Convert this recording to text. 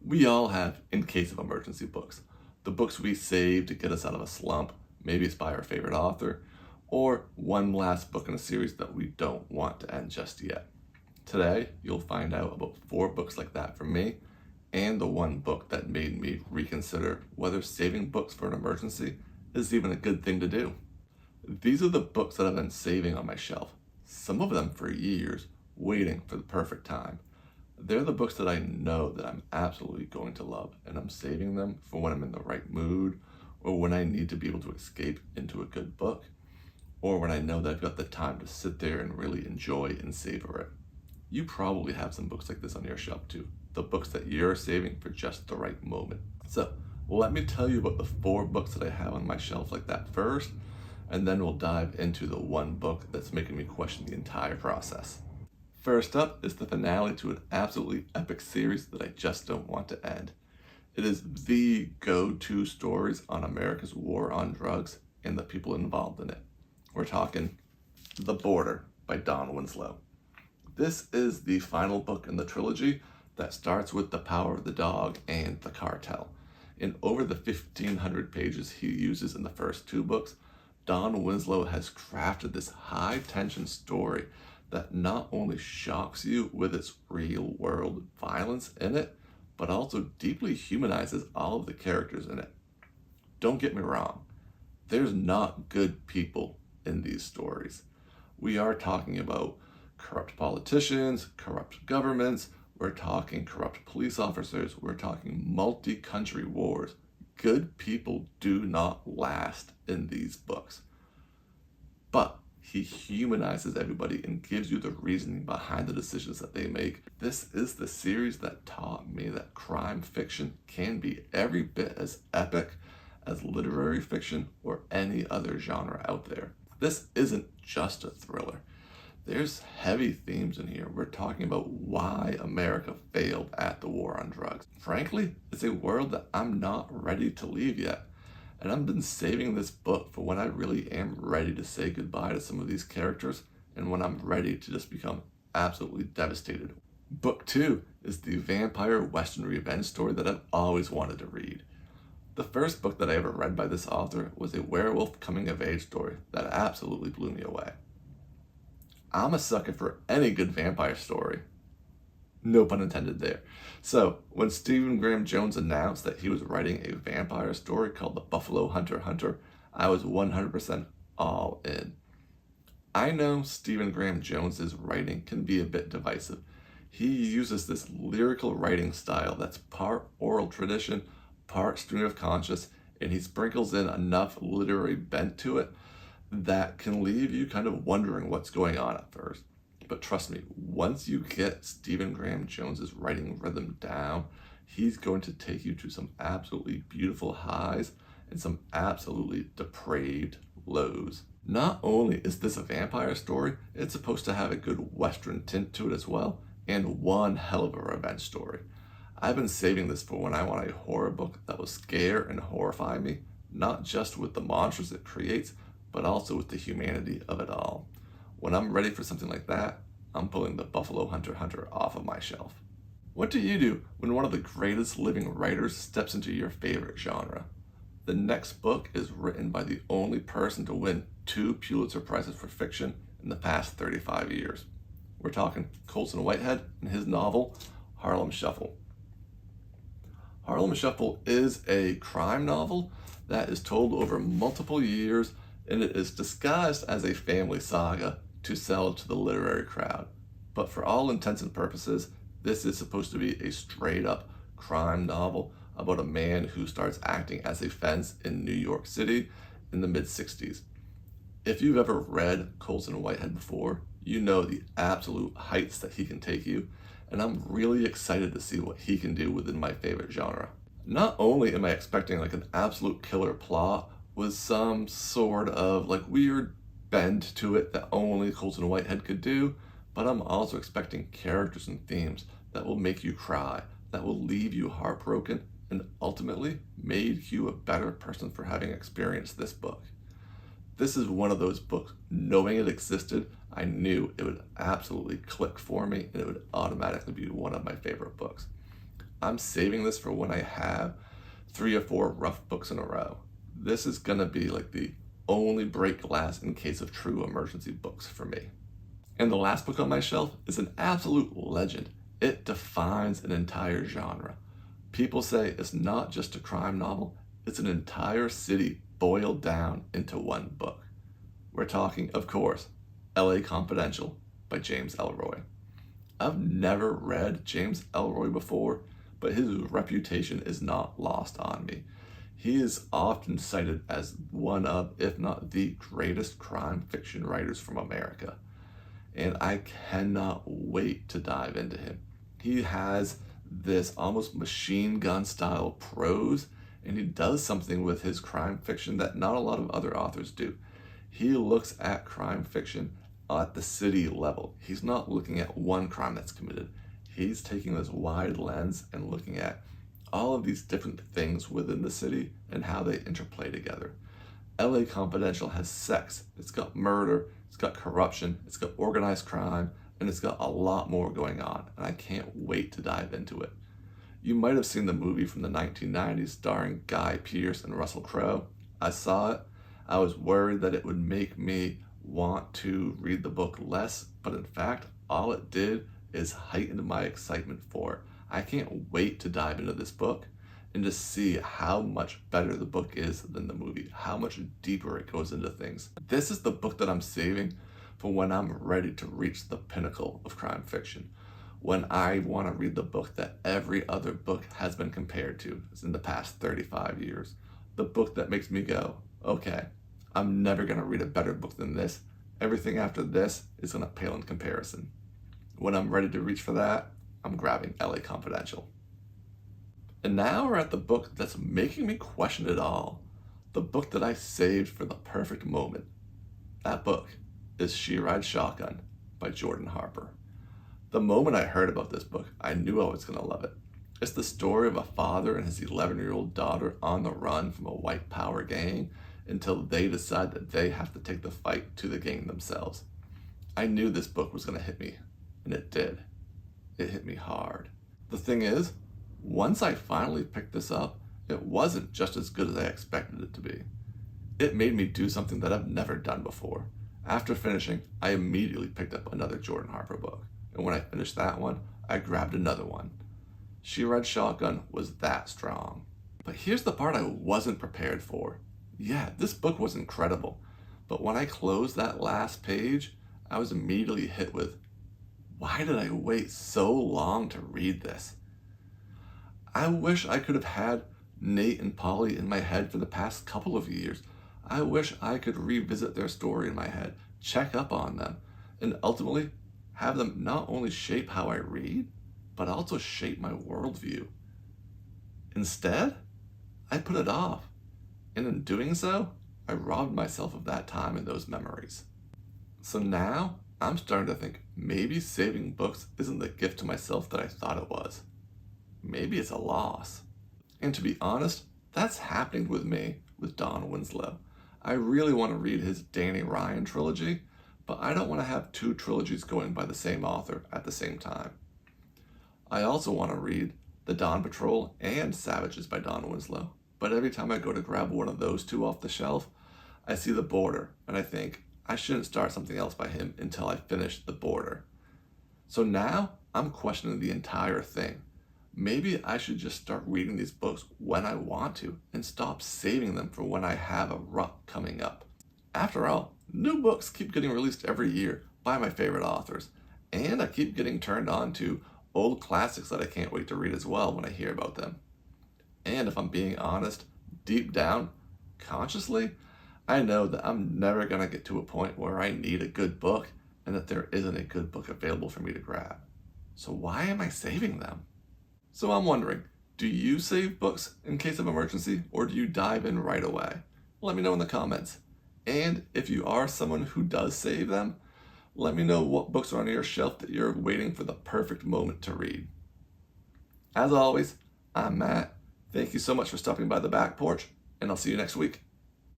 We all have in case of emergency books. The books we save to get us out of a slump, maybe it's by our favorite author, or one last book in a series that we don't want to end just yet. Today, you'll find out about 4 books like that from me, and the one book that made me reconsider whether saving books for an emergency is even a good thing to do. These are the books that I've been saving on my shelf, some of them for years, waiting for the perfect time. They're the books that I know that I'm absolutely going to love, and I'm saving them for when I'm in the right mood, or when I need to be able to escape into a good book, or when I know that I've got the time to sit there and really enjoy and savor it. You probably have some books like this on your shelf too, the books that you're saving for just the right moment. So let me tell you about the 4 books that I have on my shelf like that first, and then we'll dive into the one book that's making me question the entire process. First up is the finale to an absolutely epic series that I just don't want to end. It is the go-to stories on America's war on drugs and the people involved in it. We're talking The Border by Don Winslow. This is the final book in the trilogy that starts with The Power of the Dog and The Cartel. In over the 1,500 pages he uses in the first 2 books, Don Winslow has crafted this high-tension story that not only shocks you with its real-world violence in it, but also deeply humanizes all of the characters in it. Don't get me wrong, there's not good people in these stories. We are talking about corrupt politicians, corrupt governments, we're talking corrupt police officers, we're talking multi-country wars. Good people do not last in these books. But he humanizes everybody and gives you the reasoning behind the decisions that they make. This is the series that taught me that crime fiction can be every bit as epic as literary fiction or any other genre out there. This isn't just a thriller. There's heavy themes in here. We're talking about why America failed at the war on drugs. Frankly, it's a world that I'm not ready to leave yet. And I've been saving this book for when I really am ready to say goodbye to some of these characters and when I'm ready to just become absolutely devastated. Book 2 is the vampire Western revenge story that I've always wanted to read. The first book that I ever read by this author was a werewolf coming-of-age story that absolutely blew me away. I'm a sucker for any good vampire story. No pun intended there. So, when Stephen Graham Jones announced that he was writing a vampire story called The Buffalo Hunter, I was 100% all in. I know Stephen Graham Jones's writing can be a bit divisive. He uses this lyrical writing style that's part oral tradition, part stream of conscious, and he sprinkles in enough literary bent to it that can leave you kind of wondering what's going on at first. But trust me, once you get Stephen Graham Jones's writing rhythm down, he's going to take you to some absolutely beautiful highs and some absolutely depraved lows. Not only is this a vampire story, it's supposed to have a good Western tint to it as well, and one hell of a revenge story. I've been saving this for when I want a horror book that will scare and horrify me, not just with the monsters it creates, but also with the humanity of it all. When I'm ready for something like that, I'm pulling The Buffalo Hunter off of my shelf. What do you do when one of the greatest living writers steps into your favorite genre? The next book is written by the only person to win 2 Pulitzer Prizes for fiction in the past 35 years. We're talking Colson Whitehead and his novel, Harlem Shuffle. Harlem Shuffle is a crime novel that is told over multiple years, and it is disguised as a family saga to sell to the literary crowd. But for all intents and purposes, this is supposed to be a straight-up crime novel about a man who starts acting as a fence in New York City in the mid-60s. If you've ever read Colson Whitehead before, you know the absolute heights that he can take you, and I'm really excited to see what he can do within my favorite genre. Not only am I expecting like an absolute killer plot with some sort of like weird bend to it that only Colson Whitehead could do, but I'm also expecting characters and themes that will make you cry, that will leave you heartbroken, and ultimately made you a better person for having experienced this book. This is one of those books, knowing it existed, I knew it would absolutely click for me and it would automatically be one of my favorite books. I'm saving this for when I have 3 or 4 rough books in a row. This is gonna be like the only break glass in case of true emergency books for me. And the last book on my shelf is an absolute legend. It defines an entire genre. People say it's not just a crime novel, it's an entire city boiled down into one book. We're talking, of course, LA Confidential by James Ellroy. I've never read James Ellroy before, but his reputation is not lost on me. He is often cited as one of, if not the greatest crime fiction writers from America. And I cannot wait to dive into him. He has this almost machine gun style prose, and he does something with his crime fiction that not a lot of other authors do. He looks at crime fiction at the city level. He's not looking at one crime that's committed. He's taking this wide lens and looking at all of these different things within the city and how they interplay together. LA Confidential has sex, it's got murder, it's got corruption, it's got organized crime, and it's got a lot more going on, and I can't wait to dive into it. You might have seen the movie from the 1990s starring Guy Pearce and Russell Crowe. I saw it. I was worried that it would make me want to read the book less, but in fact, all it did is heighten my excitement for it. I can't wait to dive into this book and to see how much better the book is than the movie, how much deeper it goes into things. This is the book that I'm saving for when I'm ready to reach the pinnacle of crime fiction, when I want to read the book that every other book has been compared to in the past 35 years. The book that makes me go, okay, I'm never going to read a better book than this. Everything after this is going to pale in comparison. When I'm ready to reach for that, I'm grabbing LA Confidential. And now we're at the book that's making me question it all. The book that I saved for the perfect moment. That book is She Rides Shotgun by Jordan Harper. The moment I heard about this book, I knew I was going to love it. It's the story of a father and his 11-year-old daughter on the run from a white power gang until they decide that they have to take the fight to the gang themselves. I knew this book was going to hit me, and it did. It hit me hard. The thing is, once I finally picked this up, it wasn't just as good as I expected it to be. It made me do something that I've never done before. After finishing, I immediately picked up another Jordan Harper book, and when I finished that one, I grabbed another one. She Rides Shotgun was that strong. But here's the part I wasn't prepared for. Yeah, this book was incredible, but when I closed that last page, I was immediately hit with, why did I wait so long to read this? I wish I could have had Nate and Polly in my head for the past couple of years. I wish I could revisit their story in my head, check up on them, and ultimately have them not only shape how I read, but also shape my worldview. Instead, I put it off, and in doing so, I robbed myself of that time and those memories. So now, I'm starting to think maybe saving books isn't the gift to myself that I thought it was. Maybe it's a loss. And to be honest, that's happening with me with Don Winslow. I really want to read his Danny Ryan trilogy, but I don't want to have 2 trilogies going by the same author at the same time. I also want to read The Dawn Patrol and Savages by Don Winslow, but every time I go to grab one of those 2 off the shelf, I see The Border, and I think I shouldn't start something else by him until I finish The Border. So now I'm questioning the entire thing. Maybe I should just start reading these books when I want to and stop saving them for when I have a rut coming up. After all, new books keep getting released every year by my favorite authors, and I keep getting turned on to old classics that I can't wait to read as well when I hear about them. And if I'm being honest, deep down, consciously, I know that I'm never going to get to a point where I need a good book and that there isn't a good book available for me to grab. So why am I saving them? So I'm wondering, do you save books in case of emergency, or do you dive in right away? Let me know in the comments. And if you are someone who does save them, let me know what books are on your shelf that you're waiting for the perfect moment to read. As always, I'm Matt. Thank you so much for stopping by the back porch, and I'll see you next week.